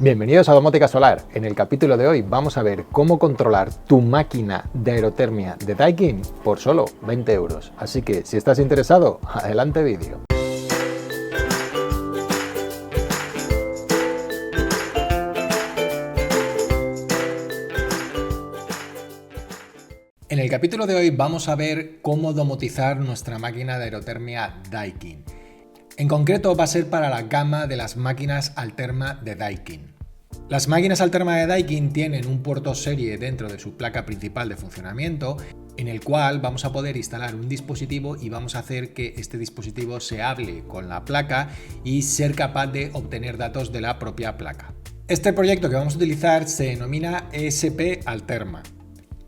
Bienvenidos a Domótica Solar. En el capítulo de hoy vamos a ver cómo controlar tu máquina de aerotermia de Daikin por solo 20 euros. Así que si estás interesado, adelante vídeo. En el capítulo de hoy vamos a ver cómo domotizar nuestra máquina de aerotermia Daikin. En concreto va a ser para la gama de las máquinas Alterma de Daikin. Las máquinas Alterma de Daikin tienen un puerto serie dentro de su placa principal de funcionamiento en el cual vamos a poder instalar un dispositivo y vamos a hacer que este dispositivo se hable con la placa y ser capaz de obtener datos de la propia placa. Este proyecto que vamos a utilizar se denomina ESP Alterma.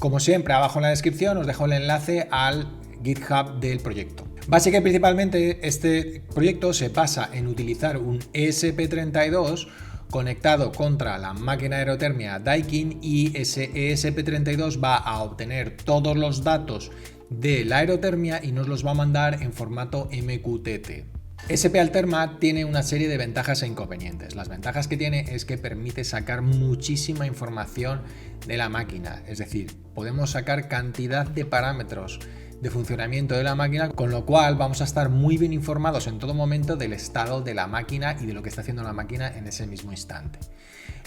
Como siempre, abajo en la descripción os dejo el enlace al GitHub del proyecto. Básicamente, principalmente, este proyecto se basa en utilizar un ESP32 conectado contra la máquina de aerotermia Daikin y ese ESP32 va a obtener todos los datos de la aerotermia y nos los va a mandar en formato MQTT. ESP Alterma tiene una serie de ventajas e inconvenientes. Las ventajas que tiene es que permite sacar muchísima información de la máquina, es decir, podemos sacar cantidad de parámetros de funcionamiento de la máquina, con lo cual vamos a estar muy bien informados en todo momento del estado de la máquina y de lo que está haciendo la máquina en ese mismo instante.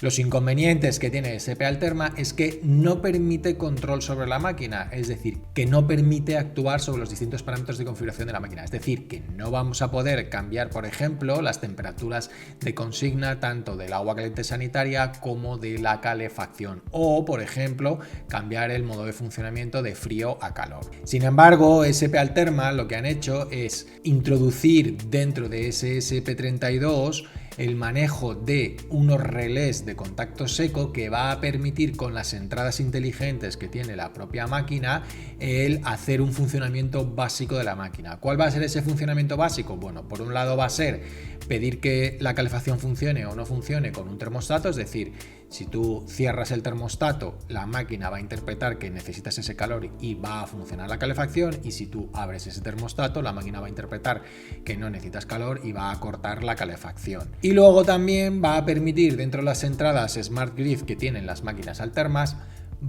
Los inconvenientes que tiene ESP Alterma es que no permite control sobre la máquina, es decir, que no permite actuar sobre los distintos parámetros de configuración de la máquina, es decir, que no vamos a poder cambiar, por ejemplo, las temperaturas de consigna tanto del agua caliente sanitaria como de la calefacción o, por ejemplo, cambiar el modo de funcionamiento de frío a calor. Sin embargo, ESP Alterma lo que han hecho es introducir dentro de ese ESP32 el manejo de unos relés de contacto seco que va a permitir, con las entradas inteligentes que tiene la propia máquina, el hacer un funcionamiento básico de la máquina. ¿Cuál va a ser ese funcionamiento básico? Bueno, por un lado va a ser pedir que la calefacción funcione o no funcione con un termostato, es decir, si tú cierras el termostato, la máquina va a interpretar que necesitas ese calor y va a funcionar la calefacción, y si tú abres ese termostato, la máquina va a interpretar que no necesitas calor y va a cortar la calefacción. Y luego también va a permitir, dentro de las entradas Smart Grid que tienen las máquinas Altermas,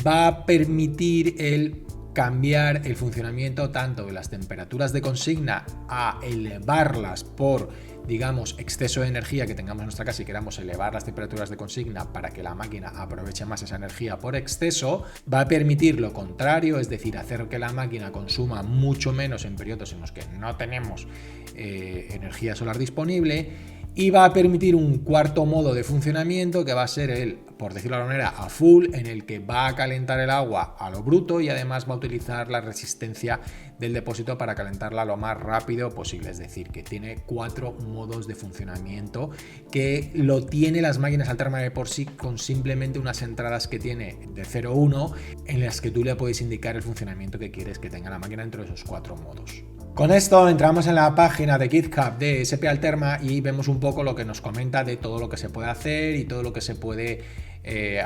va a permitir el cambiar el funcionamiento tanto de las temperaturas de consigna a elevarlas por, digamos, exceso de energía que tengamos en nuestra casa y queramos elevar las temperaturas de consigna para que la máquina aproveche más esa energía por exceso. Va a permitir lo contrario, es decir, hacer que la máquina consuma mucho menos en periodos en los que no tenemos energía solar disponible. Y va a permitir un cuarto modo de funcionamiento que va a ser el, por decirlo de alguna manera, a full, en el que va a calentar el agua a lo bruto y además va a utilizar la resistencia del depósito para calentarla lo más rápido posible. Es decir, que tiene 4 modos de funcionamiento que lo tiene las máquinas Alterma de por sí con simplemente unas entradas que tiene de 0,1 en las que tú le puedes indicar el funcionamiento que quieres que tenga la máquina dentro de esos 4 modos. Con esto entramos en la página de GitHub de ESP Alterma y vemos un poco lo que nos comenta de todo lo que se puede hacer y todo lo que se puede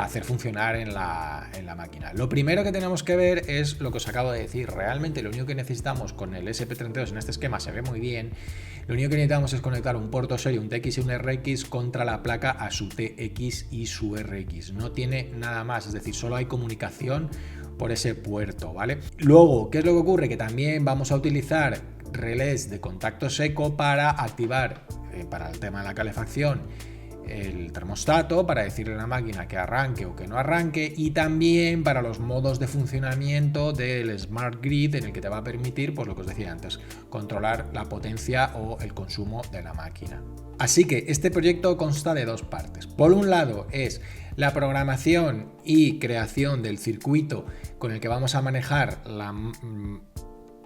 hacer funcionar en la máquina. Lo primero que tenemos que ver es lo que os acabo de decir. Realmente lo único que necesitamos con el ESP32 en este esquema se ve muy bien. Lo único que necesitamos es conectar un puerto serie, un TX y un RX contra la placa a su TX y su RX. No tiene nada más, es decir, solo hay comunicación por ese puerto, ¿vale? Luego, ¿qué es lo que ocurre? Que también vamos a utilizar relés de contacto seco para activar, para el tema de la calefacción, el termostato, para decirle a la máquina que arranque o que no arranque, y también para los modos de funcionamiento del Smart Grid, en el que te va a permitir, pues lo que os decía antes, controlar la potencia o el consumo de la máquina. Así que este proyecto consta de 2 partes. Por un lado es la programación y creación del circuito con el que vamos a manejar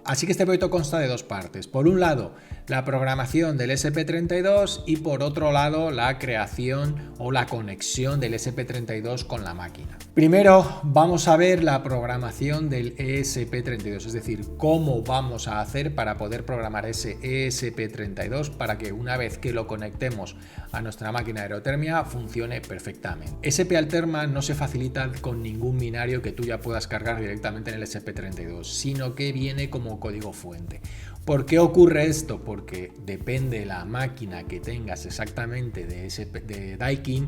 Así que este proyecto consta de 2 partes. Por un lado, la programación del ESP32 y por otro lado, la creación o la conexión del ESP32 con la máquina. Primero, vamos a ver la programación del ESP32, es decir, cómo vamos a hacer para poder programar ese ESP32 para que una vez que lo conectemos a nuestra máquina de aerotermia funcione perfectamente. ESP Alterma no se facilita con ningún binario que tú ya puedas cargar directamente en el ESP32, sino que viene como código fuente. ¿Por qué ocurre esto? Porque depende de la máquina que tengas exactamente de Daikin,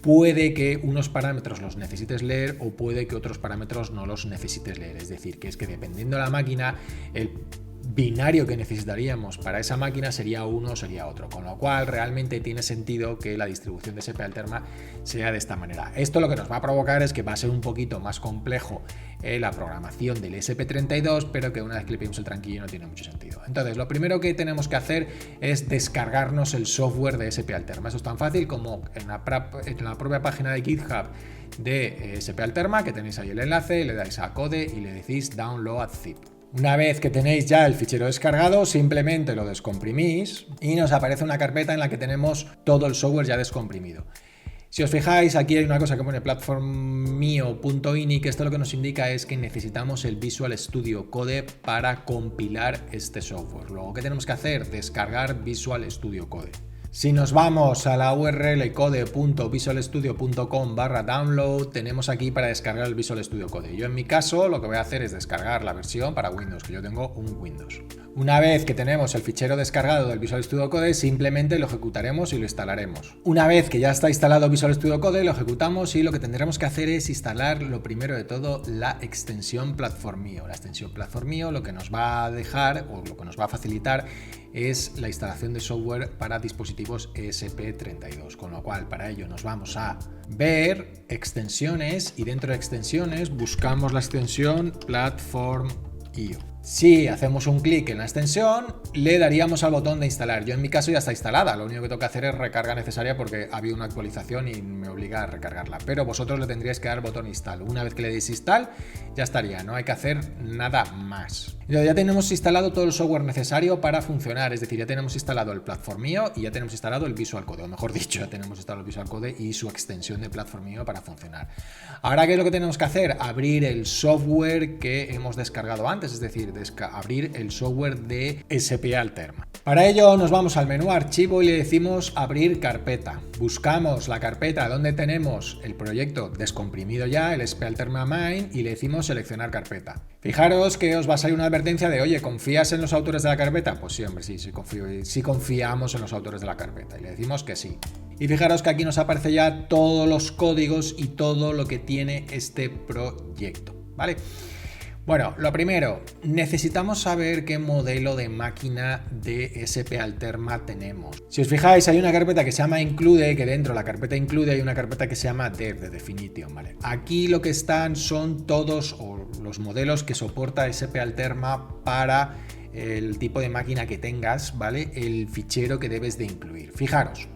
puede que unos parámetros los necesites leer o puede que otros parámetros no los necesites leer. Es decir, que es que dependiendo de la máquina, el binario que necesitaríamos para esa máquina sería uno o sería otro, con lo cual realmente tiene sentido que la distribución de SP Alterma sea de esta manera. Esto lo que nos va a provocar es que va a ser un poquito más complejo la programación del SP32, pero que una vez que le pedimos el tranquillo no tiene mucho sentido. Entonces, lo primero que tenemos que hacer es descargarnos el software de SP Alterma. Eso es tan fácil como en la propia página de GitHub de SP Alterma, que tenéis ahí el enlace, le dais a code y le decís download zip. Una vez que tenéis ya el fichero descargado, simplemente lo descomprimís y nos aparece una carpeta en la que tenemos todo el software ya descomprimido. Si os fijáis, aquí hay una cosa que pone platformmio.ini, que esto lo que nos indica es que necesitamos el Visual Studio Code para compilar este software. Luego, ¿qué tenemos que hacer? Descargar Visual Studio Code. Si nos vamos a la URL code.visualstudio.com/download, tenemos aquí para descargar el Visual Studio Code. Yo en mi caso lo que voy a hacer es descargar la versión para Windows, que yo tengo un Windows. Una vez que tenemos el fichero descargado del Visual Studio Code, simplemente lo ejecutaremos y lo instalaremos. Una vez que ya está instalado Visual Studio Code, lo ejecutamos y lo que tendremos que hacer es instalar, lo primero de todo, la extensión Platformio. La extensión Platformio lo que nos va a dejar o lo que nos va a facilitar es la instalación de software para dispositivos ESP32, con lo cual para ello nos vamos a ver extensiones y dentro de extensiones buscamos la extensión Platform.io. Si hacemos un clic en la extensión, le daríamos al botón de instalar. Yo en mi caso ya está instalada, lo único que tengo que hacer es recarga necesaria porque ha habido una actualización y me obliga a recargarla. Pero vosotros le tendríais que dar el botón install. Una vez que le deis install, ya estaría, no hay que hacer nada más. Entonces ya tenemos instalado todo el software necesario para funcionar, es decir, ya tenemos instalado el Platformio y ya tenemos instalado el Visual Code, o mejor dicho, ya tenemos instalado el Visual Code y su extensión de Platformio para funcionar. Ahora, ¿qué es lo que tenemos que hacer? Abrir el software que hemos descargado antes, es decir, abrir el software de SP Alterma. Para ello nos vamos al menú archivo y le decimos abrir carpeta. Buscamos la carpeta donde tenemos el proyecto descomprimido ya, el SP Alterma Main, y le decimos seleccionar carpeta. Fijaros que os va a salir una advertencia de, oye, ¿confías en los autores de la carpeta? Pues sí, hombre, sí confío, sí confiamos en los autores de la carpeta y le decimos que sí. Y fijaros que aquí nos aparece ya todos los códigos y todo lo que tiene este proyecto, ¿vale? Bueno, lo primero, necesitamos saber qué modelo de máquina de SP Alterma tenemos. Si os fijáis, hay una carpeta que se llama Include, que dentro de la carpeta Include hay una carpeta que se llama Dev, de Definition, ¿vale? Aquí lo que están son todos los modelos que soporta SP Alterma para el tipo de máquina que tengas, ¿vale? El fichero que debes de incluir. Fijaros.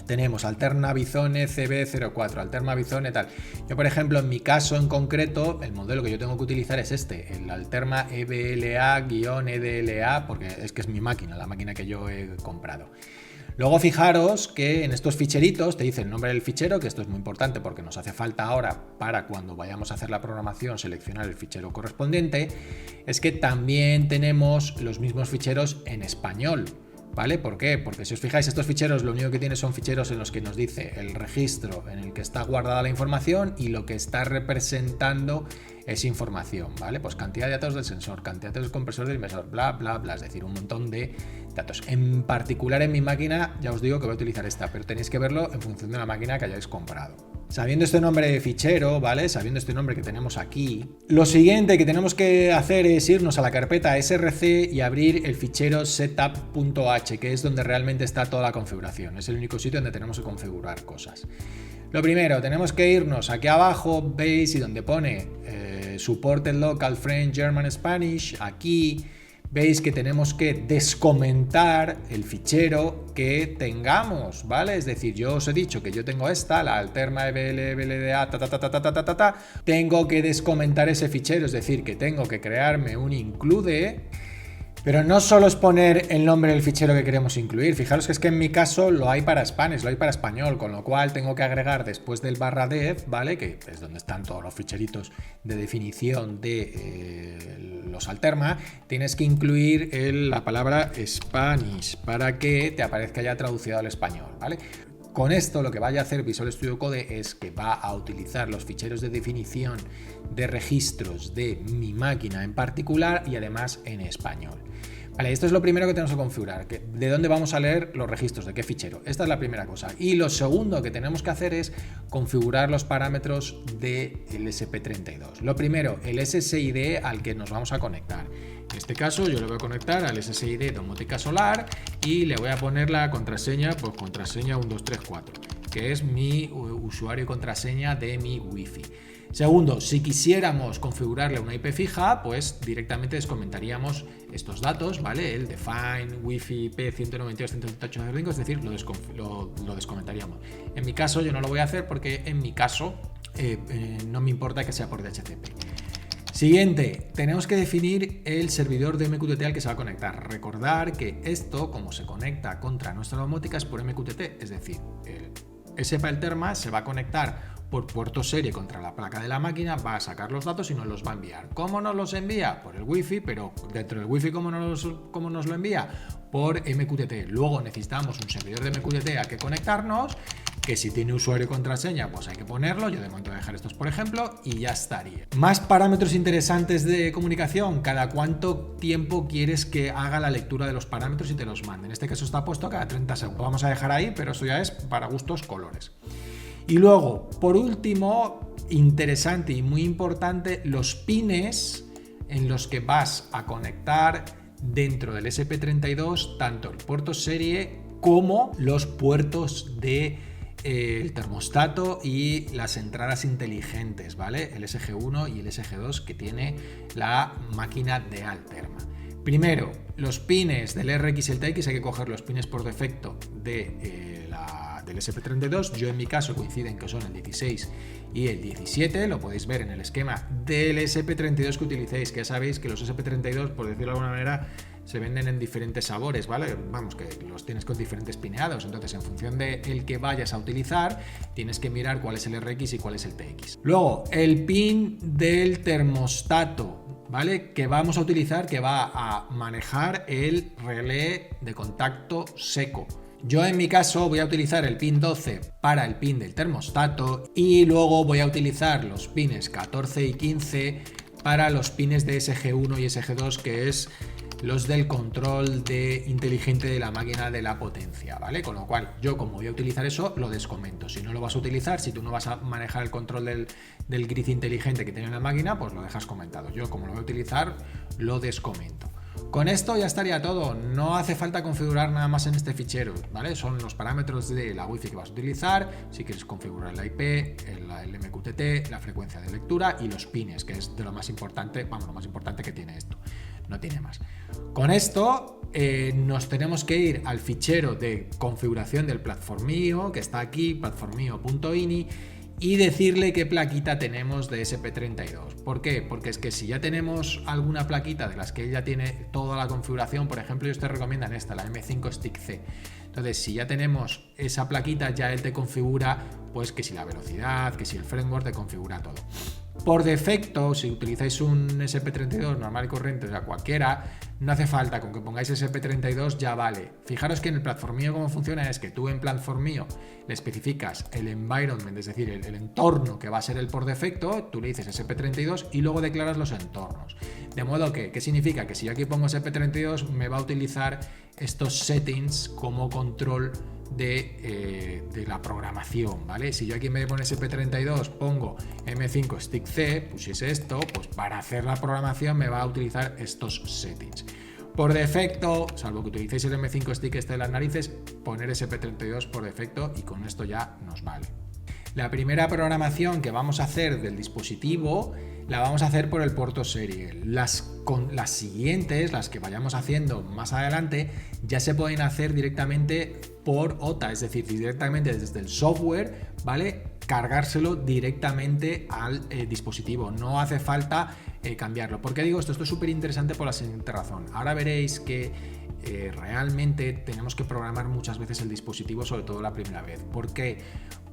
Tenemos Alterna Bizone CB04, Alterna Bizone tal. Yo, por ejemplo, en mi caso en concreto, el modelo que yo tengo que utilizar es este, el Alterna EBLA-EDLA, porque es que es mi máquina, la máquina que yo he comprado. Luego fijaros que en estos ficheritos te dice el nombre del fichero, que esto es muy importante porque nos hace falta ahora para cuando vayamos a hacer la programación seleccionar el fichero correspondiente, es que también tenemos los mismos ficheros en español. ¿Vale? ¿Por qué? Porque si os fijáis, estos ficheros lo único que tienen son ficheros en los que nos dice el registro en el que está guardada la información y lo que está representando es información, ¿vale? Pues cantidad de datos del sensor, cantidad de datos del compresor del inversor, bla, bla, bla, es decir, un montón de datos. En particular en mi máquina, ya os digo que voy a utilizar esta, pero tenéis que verlo en función de la máquina que hayáis comprado. Sabiendo este nombre de fichero, ¿vale? Sabiendo este nombre que tenemos aquí, lo siguiente que tenemos que hacer es irnos a la carpeta src y abrir el fichero setup.h, que es donde realmente está toda la configuración. Es el único sitio donde tenemos que configurar cosas. Lo primero, tenemos que irnos aquí abajo, veis, y donde pone Supported Local, French, German, Spanish, aquí veis que tenemos que descomentar el fichero que tengamos, ¿vale? Es decir, yo os he dicho que yo tengo esta, la Alterna EBLA, tengo que descomentar ese fichero, es decir, que tengo que crearme un include. Pero no solo es poner el nombre del fichero que queremos incluir. Fijaros que es que en mi caso lo hay para Spanish, lo hay para español, con lo cual tengo que agregar después del /dev, ¿vale? Que es donde están todos los ficheritos de definición de los Alterma. Tienes que incluir la palabra Spanish para que te aparezca ya traducido al español, ¿vale? Con esto lo que vaya a hacer Visual Studio Code es que va a utilizar los ficheros de definición de registros de mi máquina en particular y además en español. Vale, esto es lo primero que tenemos que configurar, de dónde vamos a leer los registros, de qué fichero. Esta es la primera cosa. Y lo segundo que tenemos que hacer es configurar los parámetros del ESP32. Lo primero, el SSID al que nos vamos a conectar. En este caso yo le voy a conectar al SSID domótica solar y le voy a poner la contraseña, pues contraseña 1234, que es mi usuario y contraseña de mi Wi-Fi. Segundo, si quisiéramos configurarle una IP fija, pues directamente descomentaríamos estos datos, ¿vale? El define Wi-Fi IP 192.168.5, es decir, lo descomentaríamos. En mi caso yo no lo voy a hacer porque en mi caso no me importa que sea por DHCP. Siguiente, tenemos que definir el servidor de MQTT al que se va a conectar. Recordar que esto, como se conecta contra nuestra domótica, es por MQTT, es decir, el SPA Alterma se va a conectar por puerto serie contra la placa de la máquina, va a sacar los datos y nos los va a enviar. ¿Cómo nos los envía? Por el Wi-Fi, pero dentro del Wi-Fi, ¿cómo nos lo envía? Por MQTT. Luego necesitamos un servidor de MQTT al que conectarnos, que si tiene usuario y contraseña, pues hay que ponerlo. Yo de momento voy a dejar estos por ejemplo y ya estaría. Más parámetros interesantes de comunicación. ¿Cada cuánto tiempo quieres que haga la lectura de los parámetros y te los mande? En este caso está puesto cada 30 segundos. Lo vamos a dejar ahí, pero eso ya es para gustos colores. Y luego, por último, interesante y muy importante, los pines en los que vas a conectar dentro del ESP32 tanto el puerto serie como los puertos de el termostato y las entradas inteligentes, ¿vale? El SG1 y el SG2 que tiene la máquina de Alterma. Primero, los pines del RX y el TX hay que coger los pines por defecto del ESP32. Yo en mi caso coinciden que son el 16 y el 17, lo podéis ver en el esquema del ESP32 que utilicéis, que ya sabéis que los ESP32, por decirlo de alguna manera, se venden en diferentes sabores, ¿vale? Vamos, que los tienes con diferentes pineados, entonces en función del que vayas a utilizar, tienes que mirar cuál es el RX y cuál es el TX. Luego, el pin del termostato, ¿vale? Que vamos a utilizar, que va a manejar el relé de contacto seco. Yo en mi caso voy a utilizar el pin 12 para el pin del termostato y luego voy a utilizar los pines 14 y 15 para los pines de SG1 y SG2, que es los del control inteligente de la máquina de la potencia, ¿vale? Con lo cual, yo como voy a utilizar eso, lo descomento. Si no lo vas a utilizar, si tú no vas a manejar el control del grid inteligente que tiene la máquina, pues lo dejas comentado. Yo como lo voy a utilizar, lo descomento. Con esto ya estaría todo, no hace falta configurar nada más en este fichero, ¿vale? Son los parámetros de la Wi-Fi que vas a utilizar, si quieres configurar la IP, el MQTT, la frecuencia de lectura y los pines, que es de lo más importante, vamos, lo más importante que tiene esto, no tiene más. Con esto nos tenemos que ir al fichero de configuración del Platformio, que está aquí, platformio.ini, y decirle qué plaquita tenemos de ESP32. ¿Por qué? Porque es que si ya tenemos alguna plaquita de las que ella tiene toda la configuración, por ejemplo, ellos te recomiendan esta, la M5 Stick C. Entonces, si ya tenemos esa plaquita, ya él te configura, pues que si la velocidad, que si el framework, te configura todo. Por defecto, si utilizáis un ESP32 normal y corriente, o sea, cualquiera, no hace falta, con que pongáis ESP32 ya vale. Fijaros que en el Platformio cómo funciona es que tú en Platformio le especificas el environment, es decir, el entorno que va a ser el por defecto, tú le dices ESP32 y luego declaras los entornos. De modo que, ¿qué significa? Que si yo aquí pongo ESP32 me va a utilizar estos settings como control de la programación, ¿vale? Si yo aquí en vez de poner ESP32 pongo M5 Stick C, pusiese esto, pues para hacer la programación me va a utilizar estos settings. Por defecto, salvo que utilicéis el M5 Stick este de las narices, poner ESP32 por defecto y con esto ya nos vale. La primera programación que vamos a hacer del dispositivo la vamos a hacer por el puerto serie. Las siguientes, las que vayamos haciendo más adelante, ya se pueden hacer directamente por OTA, es decir, directamente desde el software, ¿vale? Cargárselo directamente al dispositivo. No hace falta cambiarlo. ¿Por qué digo esto? Esto es súper interesante por la siguiente razón. Ahora veréis que realmente tenemos que programar muchas veces el dispositivo, sobre todo la primera vez. ¿Por qué?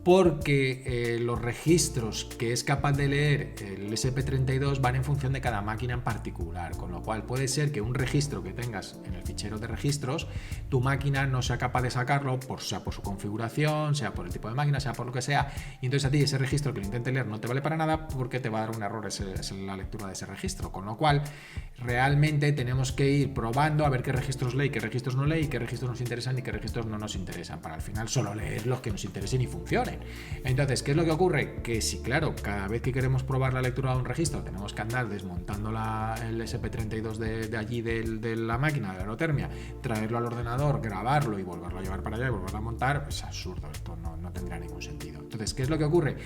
porque los registros que es capaz de leer el ESP32 van en función de cada máquina en particular, con lo cual puede ser que un registro que tengas en el fichero de registros, tu máquina no sea capaz de sacarlo, sea por su configuración, sea por el tipo de máquina, sea por lo que sea, y entonces a ti ese registro que lo intente leer no te vale para nada porque te va a dar un error la lectura de ese registro, con lo cual realmente tenemos que ir probando a ver qué registros lee, qué registros no lee, qué registros nos interesan y qué registros no nos interesan, para al final solo leer los que nos interesen y funcionen. Entonces, ¿qué es lo que ocurre? Que si, claro, cada vez que queremos probar la lectura de un registro tenemos que andar desmontando el SP32 de allí de la máquina, de la aerotermia, traerlo al ordenador, grabarlo y volverlo a llevar para allá y volverlo a montar, es absurdo, esto no tendrá ningún sentido. Entonces, ¿qué es lo que ocurre?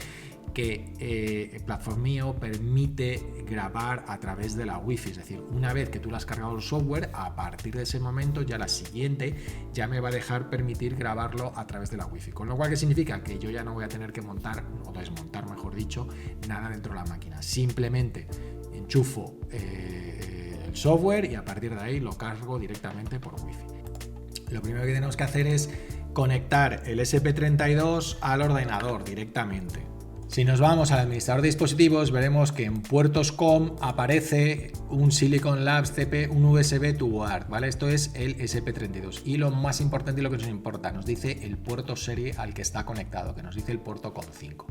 Que Platformio permite grabar a través de la Wi-Fi, es decir, una vez que tú le has cargado el software, a partir de ese momento ya la siguiente ya me va a dejar permitir grabarlo a través de la Wi-Fi, con lo cual, ¿qué significa? Que yo ya no voy a tener que montar o desmontar, mejor dicho, nada dentro de la máquina, simplemente enchufo el software y a partir de ahí lo cargo directamente por Wi-Fi. Lo primero que tenemos que hacer es conectar el SP32 al ordenador directamente. Si nos vamos al administrador de dispositivos, veremos que en puertos COM aparece un Silicon Labs CP, un USB to board, ¿vale? Esto es el SP32. Y lo más importante y lo que nos importa, nos dice el puerto serie al que está conectado, que nos dice el puerto COM5.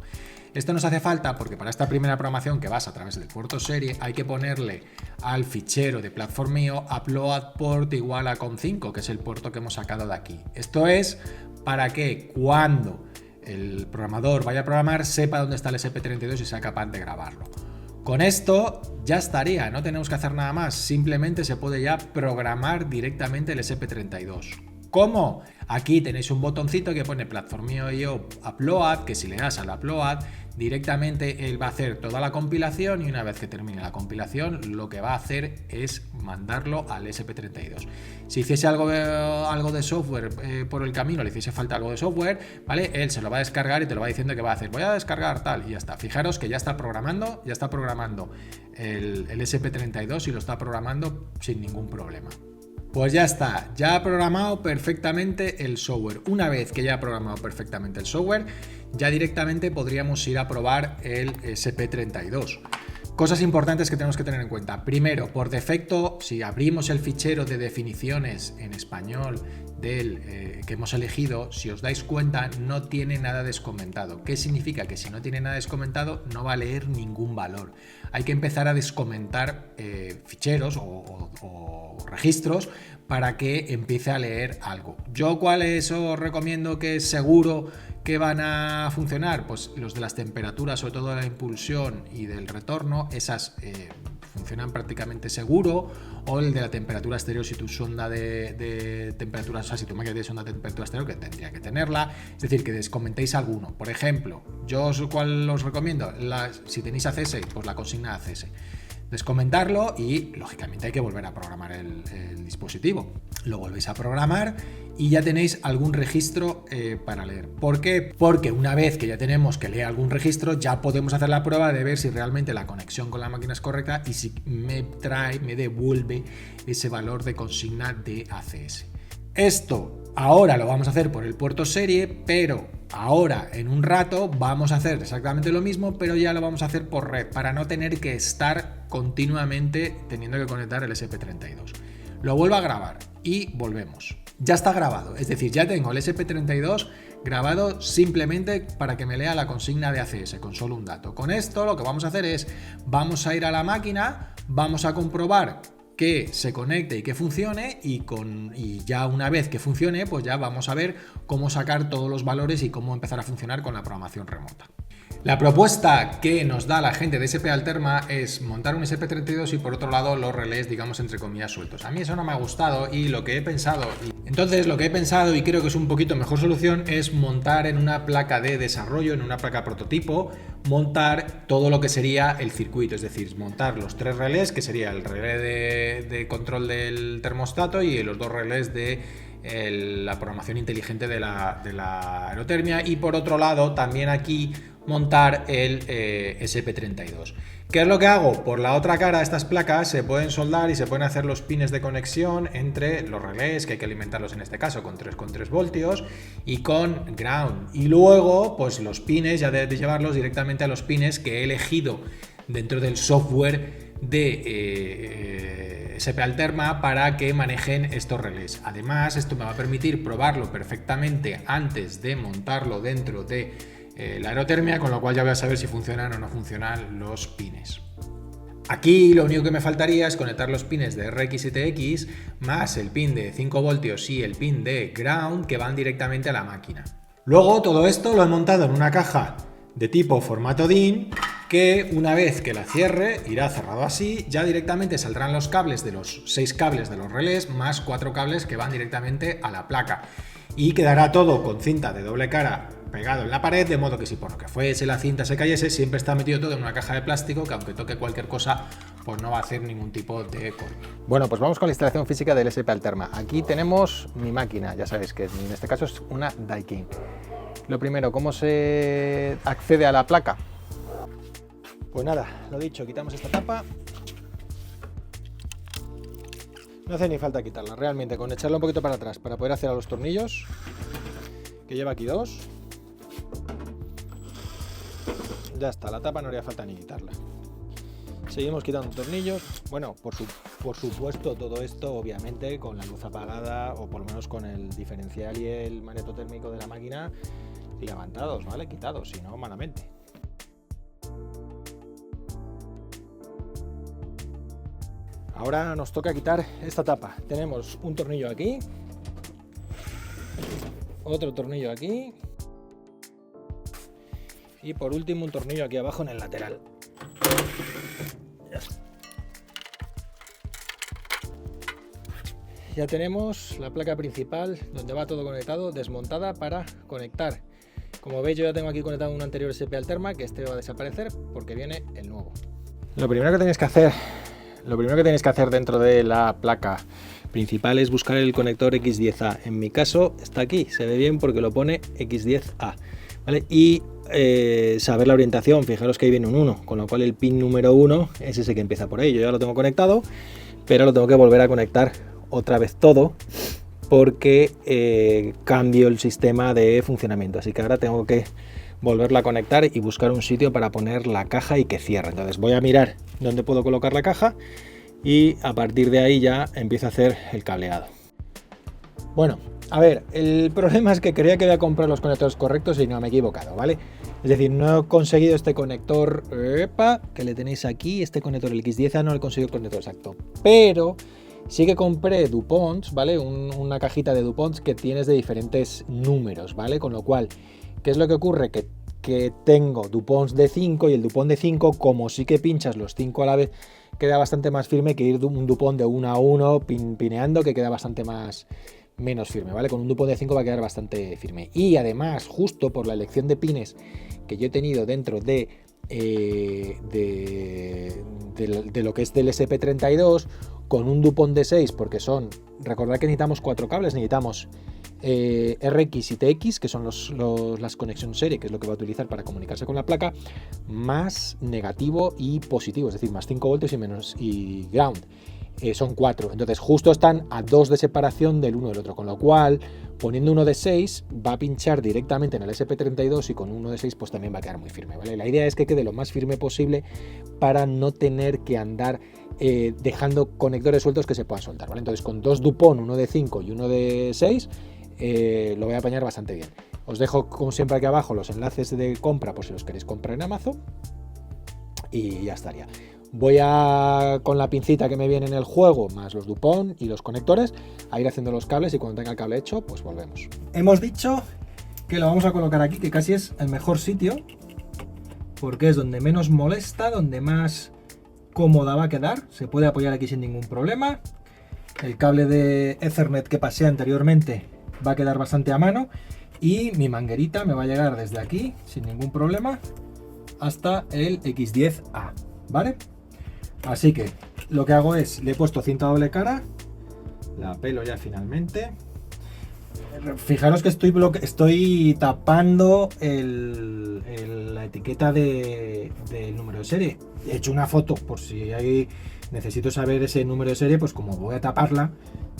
Esto nos hace falta porque para esta primera programación que vas a través del puerto serie hay que ponerle al fichero de Platformio upload port igual a COM5, que es el puerto que hemos sacado de aquí. Esto es para que cuando el programador vaya a programar sepa dónde está el SP32 y sea capaz de grabarlo. Con esto ya estaría, no tenemos que hacer nada más, simplemente se puede ya programar directamente el SP32. ¿Cómo? Aquí tenéis un botoncito que pone Platformio.io Upload, que si le das al Upload, directamente él va a hacer toda la compilación y una vez que termine la compilación lo que va a hacer es mandarlo al SP32. Si hiciese algo de software por el camino, le hiciese falta algo de software, ¿vale? Él se lo va a descargar y te lo va diciendo que va a hacer. Voy a descargar tal y ya está. Fijaros que ya está programando el SP32 y lo está programando sin ningún problema. Pues ya está, ya ha programado perfectamente el software. Una vez que ya ha programado perfectamente el software, ya directamente podríamos ir a probar el SP32. Cosas importantes que tenemos que tener en cuenta. Primero, por defecto, si abrimos el fichero de definiciones en español que hemos elegido, si os dais cuenta, no tiene nada descomentado. ¿Qué significa? Que si no tiene nada descomentado, no va a leer ningún valor. Hay que empezar a descomentar ficheros o registros para que empiece a leer algo. ¿Yo cuáles os recomiendo que es seguro que van a funcionar? Pues los de las temperaturas, sobre todo de la impulsión y del retorno, esas funcionan prácticamente seguro, o el de la temperatura exterior si tu sonda de temperatura, o sea, si tu máquina tiene sonda de temperatura exterior, que tendría que tenerla, es decir, que descomentéis alguno. Por ejemplo, yo ¿cuál os recomiendo? Si tenéis ACS, pues la consigna ACS. Descomentarlo y lógicamente hay que volver a programar el dispositivo. Lo volvéis a programar y ya tenéis algún registro para leer. ¿Por qué? Porque una vez que ya tenemos que leer algún registro, ya podemos hacer la prueba de ver si realmente la conexión con la máquina es correcta y si me devuelve ese valor de consigna de ACS. Esto ahora lo vamos a hacer por el puerto serie, pero ahora en un rato vamos a hacer exactamente lo mismo, pero ya lo vamos a hacer por red para no tener que estar continuamente teniendo que conectar el SP32. Lo vuelvo a grabar y volvemos. Ya está grabado, es decir, ya tengo el SP32 grabado simplemente para que me lea la consigna de ACS con solo un dato. Con esto lo que vamos a hacer es, vamos a ir a la máquina, vamos a comprobar que se conecte y que funcione y ya una vez que funcione, pues ya vamos a ver cómo sacar todos los valores y cómo empezar a funcionar con la programación remota. La propuesta que nos da la gente de SP Alterma es montar un SP32 y por otro lado los relés, digamos, entre comillas, sueltos. A mí eso no me ha gustado y lo que he pensado y creo que es un poquito mejor solución es montar en una placa de desarrollo, en una placa prototipo, montar todo lo que sería el circuito, es decir, montar los 3 relés, que sería el relé de control del termostato y los 2 relés de la programación inteligente de la aerotermia, y por otro lado también aquí montar el SP32. ¿Qué es lo que hago? Por la otra cara, estas placas se pueden soldar y se pueden hacer los pines de conexión entre los relés, que hay que alimentarlos en este caso con 3,3 voltios, y con ground. Y luego, pues los pines, ya debes de llevarlos directamente a los pines que he elegido dentro del software de SP Alterma para que manejen estos relés. Además, esto me va a permitir probarlo perfectamente antes de montarlo dentro de la aerotermia, con lo cual ya voy a saber si funcionan o no funcionan los pines. Aquí lo único que me faltaría es conectar los pines de RX y TX más el pin de 5 voltios y el pin de ground que van directamente a la máquina. Luego todo esto lo he montado en una caja de tipo formato DIN que una vez que la cierre irá cerrado así, ya directamente saldrán los cables de los 6 cables de los relés más 4 cables que van directamente a la placa y quedará todo con cinta de doble cara pegado en la pared, de modo que si por lo que fuese la cinta se cayese, siempre está metido todo en una caja de plástico que aunque toque cualquier cosa, pues no va a hacer ningún tipo de corte. Bueno, pues vamos con la instalación física del SP Alterma. Aquí tenemos mi máquina, ya sabéis que en este caso es una Daikin. Lo primero, ¿cómo se accede a la placa? Pues nada, lo dicho, quitamos esta tapa. No hace ni falta quitarla, realmente, con echarla un poquito para atrás para poder hacer a los tornillos, que lleva aquí 2. Ya está, la tapa no haría falta ni quitarla. Seguimos quitando tornillos. Bueno, por supuesto, todo esto obviamente con la luz apagada o por lo menos con el diferencial y el magneto térmico de la máquina levantados, ¿vale? Quitados, si no, malamente. Ahora nos toca quitar esta tapa. Tenemos un tornillo aquí, otro tornillo aquí y por último un tornillo aquí abajo en el lateral. Ya tenemos la placa principal donde va todo conectado, desmontada para conectar. Como veis, yo ya tengo aquí conectado un anterior SP Alterma, que este va a desaparecer porque viene el nuevo. Lo primero que tenéis que hacer dentro de la placa principal es buscar el conector X10A. En mi caso está aquí, se ve bien porque lo pone X10A, ¿vale? Y saber la orientación, fijaros que ahí viene un 1, con lo cual el pin número 1 es ese que empieza por ahí. Yo ya lo tengo conectado, pero lo tengo que volver a conectar otra vez todo porque cambio el sistema de funcionamiento, así que ahora tengo que volverla a conectar y buscar un sitio para poner la caja y que cierre. Entonces voy a mirar dónde puedo colocar la caja y a partir de ahí ya empiezo a hacer el cableado. Bueno, a ver, el problema es que creía que iba a comprar los conectores correctos y no, me he equivocado, ¿vale? Es decir, no he conseguido este conector que le tenéis aquí, este conector, el X10A, no he conseguido el conector exacto, pero sí que compré DuPonts, ¿vale? Una cajita de DuPonts que tienes de diferentes números, ¿vale? Con lo cual, ¿qué es lo que ocurre? Que tengo DuPonts de 5 y el DuPont de 5, como sí que pinchas los 5 a la vez, queda bastante más firme que ir un DuPont de 1 a 1 pineando, que queda bastante menos firme, ¿vale? Con un DuPont de 5 va a quedar bastante firme. Y además, justo por la elección de pines que yo he tenido dentro de lo que es del SP32, con un DuPont de 6, porque recordad que necesitamos 4 cables, necesitamos RX y TX, que son las conexión serie, que es lo que va a utilizar para comunicarse con la placa, más negativo y positivo, es decir, más 5 voltios y ground. Son 4, entonces justo están a 2 de separación del uno del otro, con lo cual poniendo uno de 6 va a pinchar directamente en el SP32 y con uno de 6 pues también va a quedar muy firme, ¿vale? La idea es que quede lo más firme posible para no tener que andar dejando conectores sueltos que se puedan soltar, ¿vale? Entonces con 2 DuPont, uno de 5 y uno de 6 lo voy a apañar bastante bien. Os dejo como siempre aquí abajo los enlaces de compra por si los queréis comprar en Amazon y ya estaría. Voy con la pincita que me viene en el juego, más los DuPont y los conectores, a ir haciendo los cables y cuando tenga el cable hecho, pues volvemos. Hemos dicho que lo vamos a colocar aquí, que casi es el mejor sitio, porque es donde menos molesta, donde más cómoda va a quedar. Se puede apoyar aquí sin ningún problema. El cable de Ethernet que pasé anteriormente va a quedar bastante a mano y mi manguerita me va a llegar desde aquí sin ningún problema hasta el X10A, ¿vale? Así que lo que hago es, le he puesto cinta doble cara, la pelo ya finalmente. Fijaros que estoy tapando la etiqueta del número de serie. He hecho una foto por si necesito saber ese número de serie, pues como voy a taparla,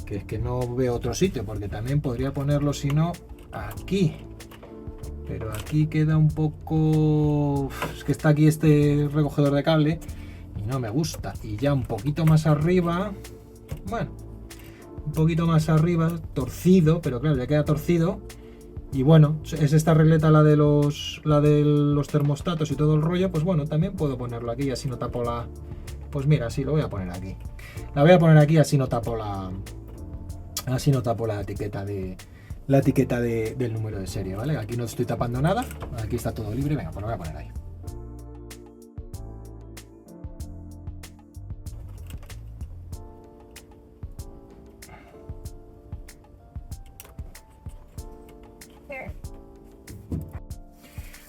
que es que no veo otro sitio, porque también podría ponerlo si no aquí. Pero aquí queda un poco... Es que está aquí este recogedor de cable y no me gusta. Y ya un poquito más arriba... Bueno, un poquito más arriba, torcido, pero claro, ya queda torcido. Y bueno, es esta regleta la de los termostatos y todo el rollo. Pues bueno, también puedo ponerlo aquí y así no tapo la... Pues mira, sí, lo voy a poner aquí. La voy a poner aquí, así no tapo la... Así no tapo la etiqueta del número de serie, ¿vale? Aquí no estoy tapando nada, aquí está todo libre. Venga, pues lo voy a poner ahí.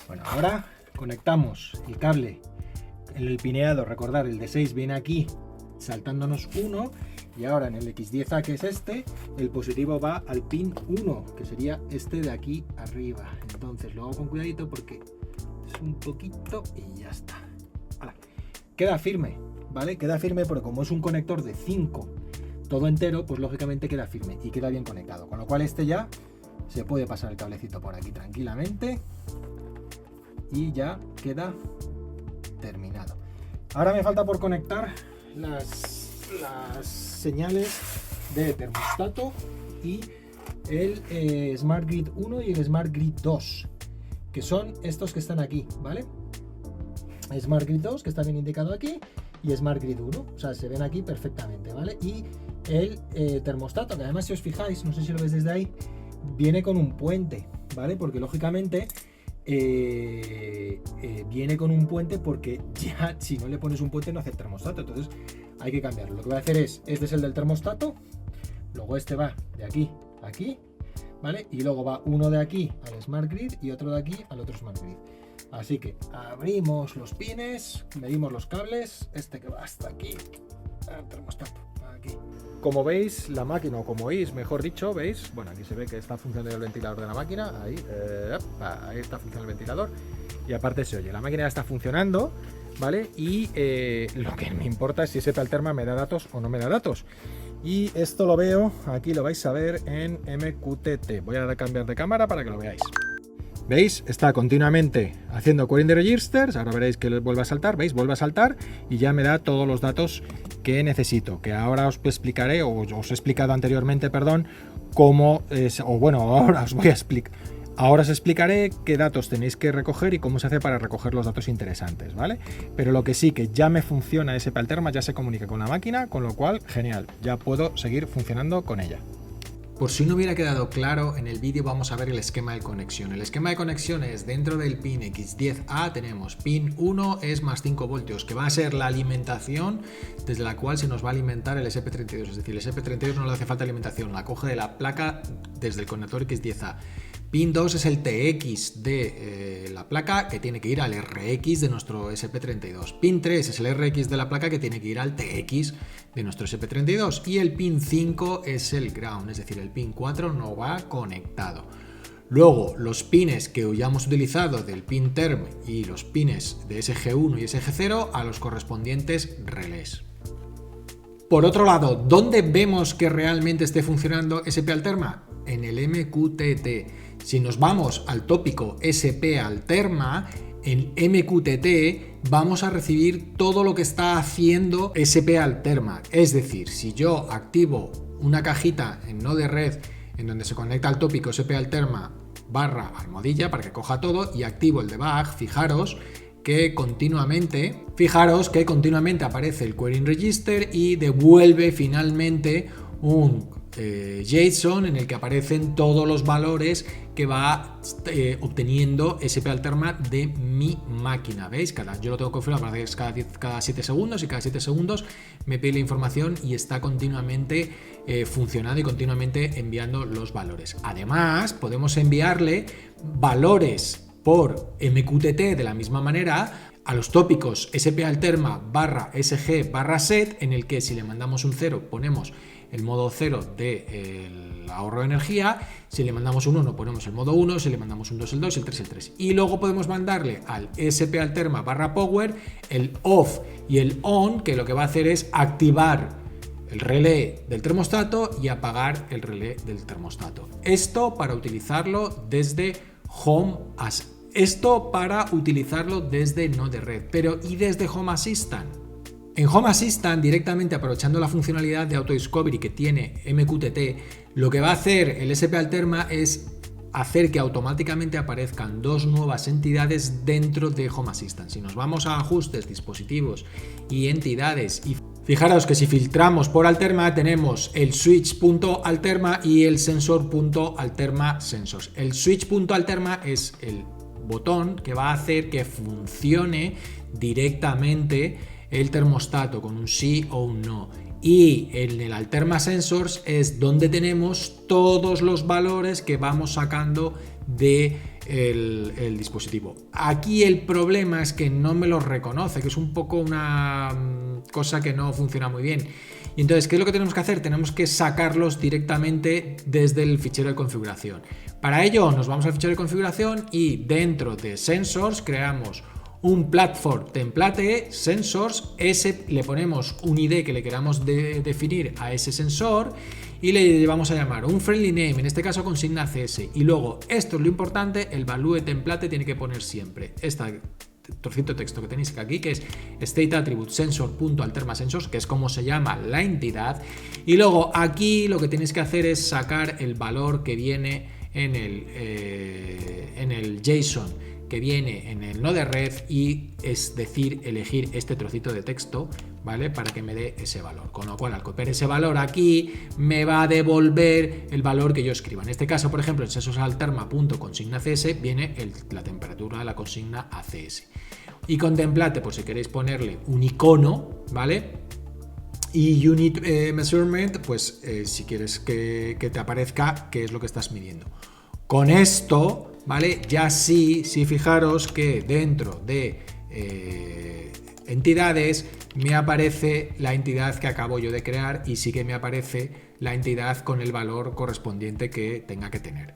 Bueno, ahora conectamos el cable en el pineado. Recordar, el de 6 viene aquí saltándonos 1. Y ahora en el X10A, que es este, el positivo va al pin 1, que sería este de aquí arriba. Entonces lo hago con cuidadito porque es un poquito y ya está. Ahora, queda firme, ¿vale? Queda firme porque como es un conector de 5 todo entero, pues lógicamente queda firme y queda bien conectado. Con lo cual este ya se puede pasar el cablecito por aquí tranquilamente y ya queda terminado. Ahora me falta por conectar las señales de termostato y el Smart Grid 1 y el Smart Grid 2, que son estos que están aquí, ¿vale? Smart Grid 2, que está bien indicado aquí, y Smart Grid 1, o sea, se ven aquí perfectamente, ¿vale? Y el termostato, que además si os fijáis, no sé si lo veis desde ahí, viene con un puente, ¿vale? Porque lógicamente viene con un puente porque ya si no le pones un puente no hace el termostato, entonces hay que cambiarlo. Lo que voy a hacer este es el del termostato, luego este va de aquí a aquí, ¿vale? Y luego va uno de aquí al Smart Grid y otro de aquí al otro Smart Grid. Así que abrimos los pines, medimos los cables, este que va hasta aquí, al termostato, aquí. Como veis, la máquina, o como oís, mejor dicho, ¿veis? Bueno, aquí se ve que está funcionando el ventilador de la máquina, ahí está funcionando el ventilador, y aparte se oye, la máquina ya está funcionando, ¿vale? Y lo que me importa es si ese Palterma me da datos o no me da datos. Y esto lo veo, aquí lo vais a ver en MQTT. Voy a cambiar de cámara para que lo veáis. ¿Veis? Está continuamente haciendo querying de registers. Ahora veréis que vuelve a saltar. ¿Veis? Vuelve a saltar y ya me da todos los datos que necesito. Que ahora os explicaré, o os he explicado anteriormente, perdón, cómo es, o bueno, ahora os voy a explicar. Ahora os explicaré qué datos tenéis que recoger y cómo se hace para recoger los datos interesantes, ¿vale? Pero lo que sí que ya me funciona ese Palterma, ya se comunica con la máquina, con lo cual, genial, ya puedo seguir funcionando con ella. Por si no hubiera quedado claro, en el vídeo vamos a ver el esquema de conexión. El esquema de conexión es dentro del pin X10A tenemos pin 1 es más 5 voltios, que va a ser la alimentación desde la cual se nos va a alimentar el SP32. Es decir, el SP32 no le hace falta alimentación, la coge de la placa desde el conector X10A. Pin 2 es el TX de la placa que tiene que ir al RX de nuestro SP32. Pin 3 es el RX de la placa que tiene que ir al TX de nuestro SP32. Y el pin 5 es el ground, es decir, el pin 4 no va conectado. Luego, los pines que ya hemos utilizado del pin term y los pines de SG1 y SG0 a los correspondientes relés. Por otro lado, ¿dónde vemos que realmente esté funcionando SP Alterma? En el MQTT. Si nos vamos al tópico SP Alterma, en MQTT vamos a recibir todo lo que está haciendo SP Alterma. Es decir, si yo activo una cajita en Node-RED en donde se conecta al tópico SP Alterma barra almohadilla para que coja todo y activo el debug, fijaros que continuamente aparece el querying register y devuelve finalmente un JSON en el que aparecen todos los valores que va obteniendo SP Alterma de mi máquina. ¿Veis? Yo lo tengo configurado para que cada 7 segundos y cada 7 segundos me pide la información y está continuamente funcionando y continuamente enviando los valores. Además, podemos enviarle valores por MQTT de la misma manera a los tópicos SP Alterma barra SG barra set, en el que si le mandamos un 0 ponemos el modo 0 del ahorro de energía. Si le mandamos un 1 ponemos el modo 1, si le mandamos un 2 el 2, el 3 el 3. Y luego podemos mandarle al SP Alterma /power el off y el on, que lo que va a hacer es activar el relé del termostato y apagar el relé del termostato. Esto para utilizarlo desde Node-RED. Pero ¿y desde Home Assistant? En Home Assistant, directamente aprovechando la funcionalidad de Auto Discovery que tiene MQTT, lo que va a hacer el SP Alterma es hacer que automáticamente aparezcan dos nuevas entidades dentro de Home Assistant. Si nos vamos a ajustes, dispositivos y entidades, y fijaros que si filtramos por Alterma tenemos el switch.alterma y el sensor.alterma sensors. El switch.alterma es el botón que va a hacer que funcione directamente el termostato con un sí o un no. Y en el Alterma Sensors es donde tenemos todos los valores que vamos sacando del dispositivo. Aquí el problema es que no me los reconoce, que es un poco una cosa que no funciona muy bien. Y entonces, ¿qué es lo que tenemos que hacer? Tenemos que sacarlos directamente desde el fichero de configuración. Para ello nos vamos al fichero de configuración y dentro de Sensors creamos un platform template sensors, le ponemos un ID que le queramos definir a ese sensor y le vamos a llamar un friendly name, en este caso consigna CS, y luego, esto es lo importante, el value template tiene que poner siempre este trocito de texto que tenéis aquí, que es state attribute sensor.alterma sensors, que es como se llama la entidad, y luego aquí lo que tenéis que hacer es sacar el valor que viene en el JSON que viene en el Node-RED, y es decir, elegir este trocito de texto, ¿vale? Para que me dé ese valor. Con lo cual, al copiar ese valor aquí, me va a devolver el valor que yo escriba. En este caso, por ejemplo, en sensorsalterma.consignacs viene la temperatura de la consigna ACS. Y con template, por si queréis ponerle un icono, ¿vale? Y unit measurement, pues si quieres que te aparezca qué es lo que estás midiendo. Con esto, ¿vale? Ya sí fijaros que dentro de entidades me aparece la entidad que acabo yo de crear y sí que me aparece la entidad con el valor correspondiente que tenga que tener.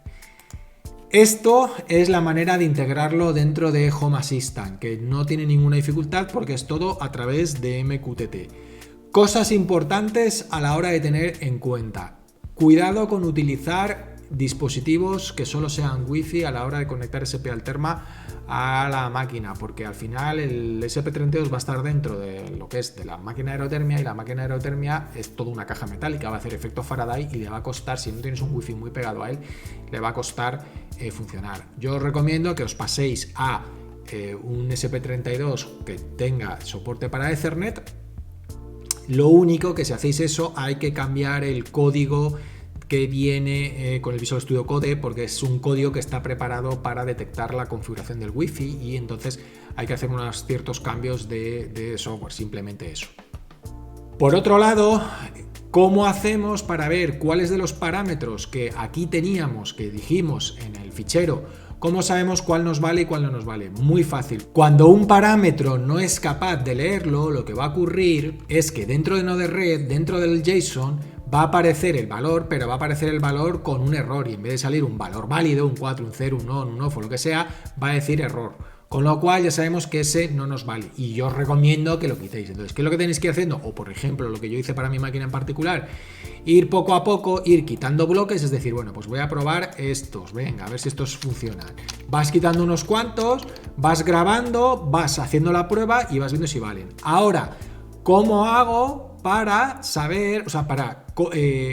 Esto es la manera de integrarlo dentro de Home Assistant, que no tiene ninguna dificultad porque es todo a través de MQTT. Cosas importantes a la hora de tener en cuenta. Cuidado con utilizar dispositivos que solo sean Wi-Fi a la hora de conectar SP Alterma a la máquina, porque al final el SP32 va a estar dentro de lo que es de la máquina de aerotermia, y la máquina de aerotermia es toda una caja metálica, va a hacer efecto Faraday y le va a costar, si no tienes un Wi-Fi muy pegado a él, le va a costar funcionar. Yo os recomiendo que os paséis a un SP32 que tenga soporte para Ethernet. Lo único que si hacéis eso hay que cambiar el código que viene con el Visual Studio Code, porque es un código que está preparado para detectar la configuración del Wi-Fi, y entonces hay que hacer unos ciertos cambios de software, simplemente eso. Por otro lado, ¿cómo hacemos para ver cuáles de los parámetros que aquí teníamos, que dijimos en el fichero, cómo sabemos cuál nos vale y cuál no nos vale? Muy fácil. Cuando un parámetro no es capaz de leerlo, lo que va a ocurrir es que dentro de Node-RED, dentro del JSON, va a aparecer el valor, pero va a aparecer el valor con un error, y en vez de salir un valor válido, un 4, un 0, un on, un off o lo que sea, va a decir error. Con lo cual ya sabemos que ese no nos vale, y yo os recomiendo que lo quitéis. Entonces, ¿qué es lo que tenéis que ir haciendo? O por ejemplo, lo que yo hice para mi máquina en particular, ir poco a poco, ir quitando bloques, es decir, bueno, pues voy a probar estos, venga, a ver si estos funcionan. Vas quitando unos cuantos, vas grabando, vas haciendo la prueba y vas viendo si valen. Ahora, ¿cómo hago para saber, o sea, para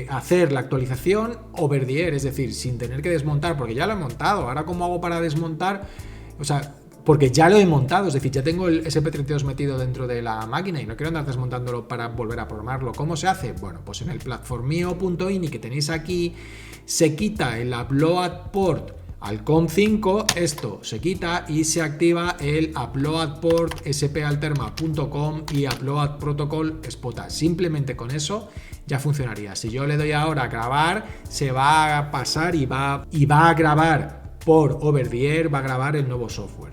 hacer la actualización over the air? Es decir, sin tener que desmontar, porque ya lo he montado. Ahora, ¿cómo hago para desmontar? O sea, porque ya lo he montado, es decir, ya tengo el SP32 metido dentro de la máquina y no quiero andar desmontándolo para volver a programarlo. ¿Cómo se hace? Bueno, pues en el platformio.ini que tenéis aquí, se quita el upload port al COM5, esto se quita y se activa el upload port spalterma.com y upload protocol spota. Simplemente con eso ya funcionaría. Si yo le doy ahora a grabar, se va a pasar y va a grabar por over the air, va a grabar el nuevo software.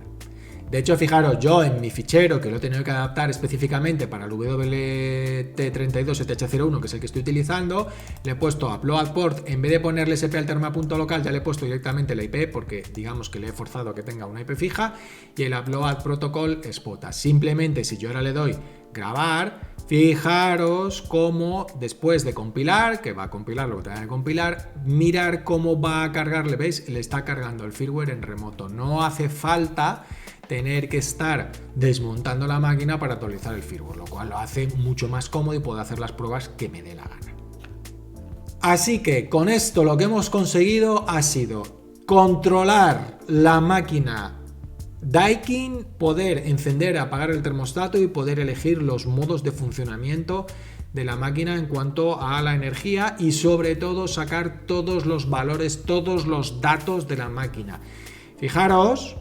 De hecho, fijaros, yo en mi fichero, que lo he tenido que adaptar específicamente para el WT32STH01, que es el que estoy utilizando, le he pueto upload port, en vez de ponerle sp_alterma.local, ya le he puesto directamente la IP, porque digamos que le he forzado a que tenga una IP fija, y el upload protocol es POTA. Simplemente, si yo ahora le doy grabar, fijaros cómo después de compilar, que va a compilar lo que tenga que compilar, mirar cómo va a cargarle, ¿veis? Le está cargando el firmware en remoto. No hace falta tener que estar desmontando la máquina para actualizar el firmware, lo cual lo hace mucho más cómodo y puedo hacer las pruebas que me dé la gana. Así que con esto lo que hemos conseguido ha sido controlar la máquina Daikin, poder encender, apagar el termostato y poder elegir los modos de funcionamiento de la máquina en cuanto a la energía y sobre todo sacar todos los valores, todos los datos de la máquina. Fijaros,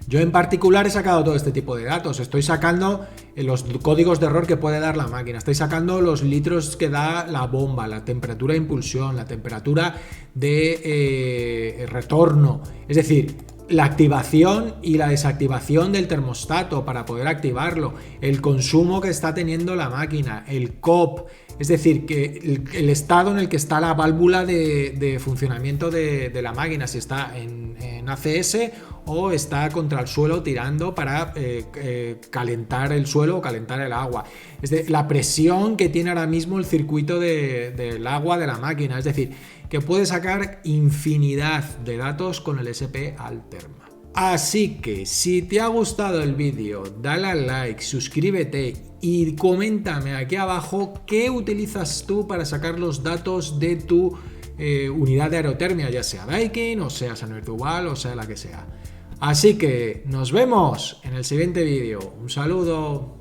yo en particular he sacado todo este tipo de datos. Estoy sacando los códigos de error que puede dar la máquina, estoy sacando los litros que da la bomba, la temperatura de impulsión, la temperatura de retorno, es decir, la activación y la desactivación del termostato para poder activarlo, el consumo que está teniendo la máquina, el COP, es decir, que el estado en el que está la válvula de funcionamiento de la máquina, si está en ACS o está contra el suelo tirando para calentar el suelo o calentar el agua. Es decir, la presión que tiene ahora mismo el circuito del agua de la máquina, es decir, que puede sacar infinidad de datos con el SP_Alterma. Así que si te ha gustado el vídeo, dale al like, suscríbete y coméntame aquí abajo qué utilizas tú para sacar los datos de tu unidad de aerotermia, ya sea Daikin o sea San Virtual o sea la que sea. Así que nos vemos en el siguiente vídeo. Un saludo.